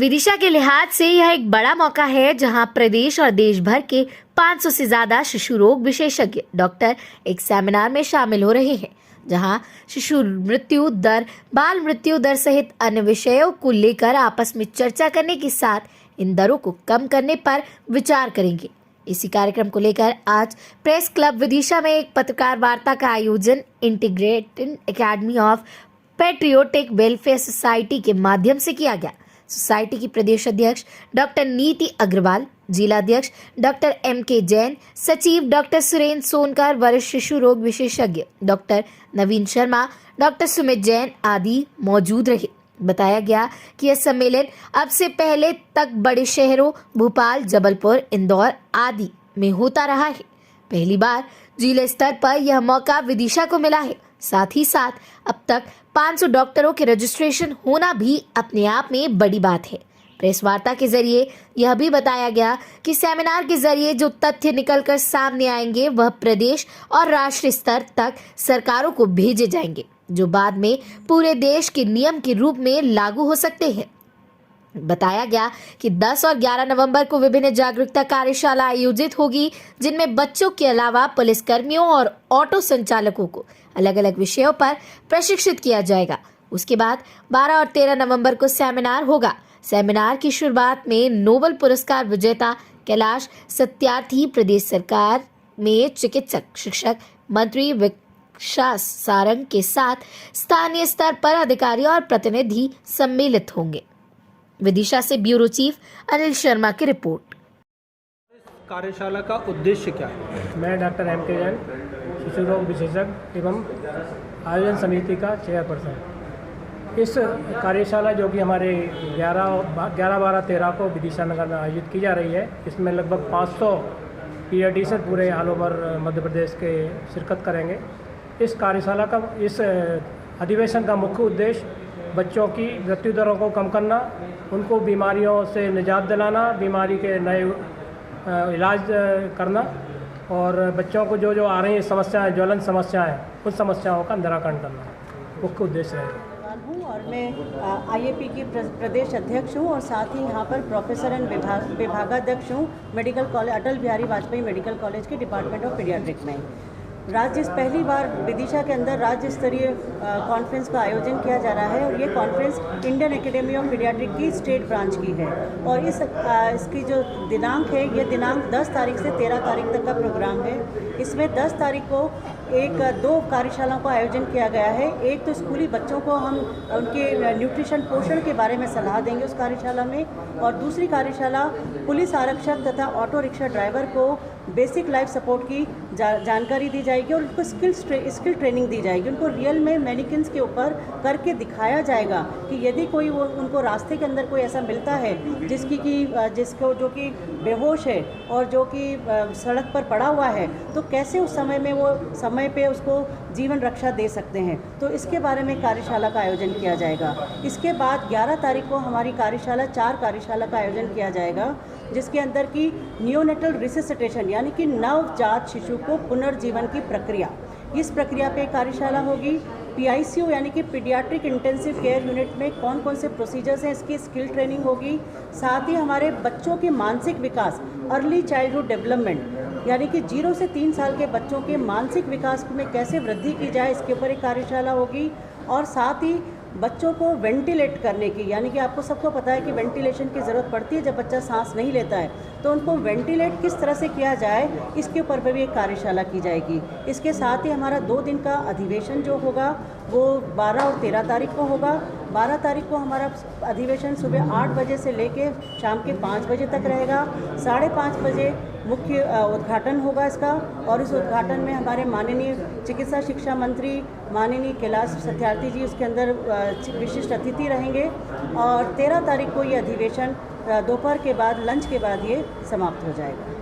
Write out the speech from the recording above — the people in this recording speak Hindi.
विदिशा के लिहाज से यह एक बड़ा मौका है जहां प्रदेश और देश भर के 500 से ज्यादा शिशु रोग विशेषज्ञ डॉक्टर एक सेमिनार में शामिल हो रहे हैं, जहां शिशु मृत्यु दर, बाल मृत्यु दर सहित अन्य विषयों को लेकर आपस में चर्चा करने के साथ इन दरों को कम करने पर विचार करेंगे। इसी कार्यक्रम को लेकर आज प्रेस क्लब विदिशा में एक पत्रकार वार्ता का आयोजन integrated academy of patriotic welfare society के माध्यम से किया गया। सोसाइटी की प्रदेश अध्यक्ष डॉक्टर नीति अग्रवाल, जिलाध्यक्ष डॉक्टर M.K. जैन, सचिव डॉक्टर सुरेंद्र सोनकर, वरिष्ठ शिशु रोग विशेषज्ञ डॉक्टर नवीन शर्मा, डॉक्टर सुमित जैन आदि मौजूद रहे। बताया गया कि यह सम्मेलन अब से पहले तक बड़े शहरों भोपाल, जबलपुर, इंदौर आदि में होता रहा है। पहली बार जिला स्तर पर यह मौका विदिशा को मिला है। साथ ही साथ अब तक 500 डॉक्टरों के रजिस्ट्रेशन होना भी अपने आप में बड़ी बात है। प्रेस वार्ता के जरिए यह भी बताया गया कि सेमिनार के जरिए जो तथ्य निकलकर सामने आएंगे वह प्रदेश और राष्ट्रीय स्तर तक सरकारों को भेजे जाएंगे, जो बाद में पूरे देश के नियम के रूप में लागू हो सकते हैं। बताया गया कि 10 और 11 नवंबर को विभिन्न जागरूकता कार्यशाला आयोजित होगी, जिनमें बच्चों के अलावा पुलिस कर्मियों और ऑटो संचालकों को अलग अलग विषयों पर प्रशिक्षित किया जाएगा। उसके बाद 12 और 13 नवंबर को सेमिनार होगा। सेमिनार की शुरुआत में नोबेल पुरस्कार विजेता कैलाश सत्यार्थी, प्रदेश सरकार में चिकित्सक शिक्षक मंत्री विकास सारंग के साथ स्थानीय स्तर पर अधिकारी और प्रतिनिधि सम्मिलित होंगे। विदिशा से ब्यूरो चीफ अनिल शर्मा की रिपोर्ट। कार्यशाला का उद्देश्य क्या है? मैं डॉक्टर M.K. जैन, शिशु रोग विशेषज्ञ एवं आयोजन समिति का चेयरपर्सन। इस कार्यशाला जो कि हमारे 11-12-13 को विदिशा नगर में आयोजित की जा रही है, इसमें लगभग 500 पीडियाट्रिशियन पूरे ऑल ओवर मध्य प्रदेश के शिरकत करेंगे। इस कार्यशाला का, इस अधिवेशन का मुख्य उद्देश्य बच्चों की मृत्यु दरों को कम करना, उनको बीमारियों से निजात दिलाना, बीमारी के नए इलाज करना और बच्चों को जो आ रही समस्याएं, ज्वलन समस्याएं, उन समस्याओं का निराकरण करना मुख्य उद्देश्य है। और मैं IAP की प्रदेश अध्यक्ष हूँ और साथ ही यहाँ पर प्रोफेसर एंड विभागाध्यक्ष हूँ medical college, Atal Bihari Vajpayee medical college के डिपार्टमेंट ऑफ पीडियाट्रिक में। पहली बार विदिशा के अंदर राज्य स्तरीय कॉन्फ्रेंस का आयोजन किया जा रहा है और ये conference Indian academy of paediatric की स्टेट ब्रांच की है और इसकी जो दिनांक है, ये दिनांक 10 तारीख से 13 तारीख तक का प्रोग्राम है। इसमें 10 तारीख को 2 कार्यशालाओं का आयोजन किया गया है। एक तो स्कूली बच्चों को हम उनके न्यूट्रिशन पोषण के बारे में सलाह देंगे उस कार्यशाला में, और दूसरी कार्यशाला पुलिस आरक्षक तथा ऑटो रिक्शा ड्राइवर को बेसिक लाइफ सपोर्ट की जानकारी दी जाएगी और उनको स्किल ट्रेनिंग दी जाएगी। उनको रियल में मैनिकिन्स के ऊपर करके दिखाया जाएगा कि यदि कोई उनको रास्ते के अंदर कोई ऐसा मिलता है जिसको जो कि बेहोश है और जो कि सड़क पर पड़ा हुआ है, तो कैसे उस समय में वो समय पे उसको जीवन रक्षा दे सकते हैं। तो इसके बारे में कार्यशाला का आयोजन किया जाएगा। इसके बाद 11 तारीख को हमारी कार्यशाला 4 कार्यशाला का आयोजन किया जाएगा, जिसके अंदर की नियोनेटल रिससिटेशन यानी कि नवजात शिशु को पुनर्जीवन की प्रक्रिया, इस प्रक्रिया पे कार्यशाला होगी। PICU यानी कि पीडियाट्रिक इंटेंसिव केयर यूनिट में कौन कौन से प्रोसीजर्स हैं, इसकी स्किल ट्रेनिंग होगी। साथ ही हमारे बच्चों के मानसिक विकास, अर्ली चाइल्डहुड डेवलपमेंट यानी कि 0 से 3 साल के बच्चों के मानसिक विकास में कैसे वृद्धि की जाए, इसके ऊपर एक कार्यशाला होगी। और साथ ही बच्चों को वेंटिलेट करने की, यानी कि आपको सबको पता है कि वेंटिलेशन की ज़रूरत पड़ती है जब बच्चा सांस नहीं लेता है, तो उनको वेंटिलेट किस तरह से किया जाए, इसके ऊपर भी एक कार्यशाला की जाएगी। इसके साथ ही हमारा 2 दिन का अधिवेशन जो होगा वो 12 और 13 तारीख को होगा। 12 तारीख को हमारा अधिवेशन सुबह 8 बजे से लेके शाम के 5 बजे तक रहेगा। 5:30 बजे मुख्य उद्घाटन होगा इसका, और इस उद्घाटन में हमारे माननीय चिकित्सा शिक्षा मंत्री माननीय कैलाश सत्यार्थी जी उसके अंदर विशिष्ट अतिथि रहेंगे। और 13 तारीख को ये अधिवेशन दोपहर के बाद, लंच के बाद ये समाप्त हो जाएगा।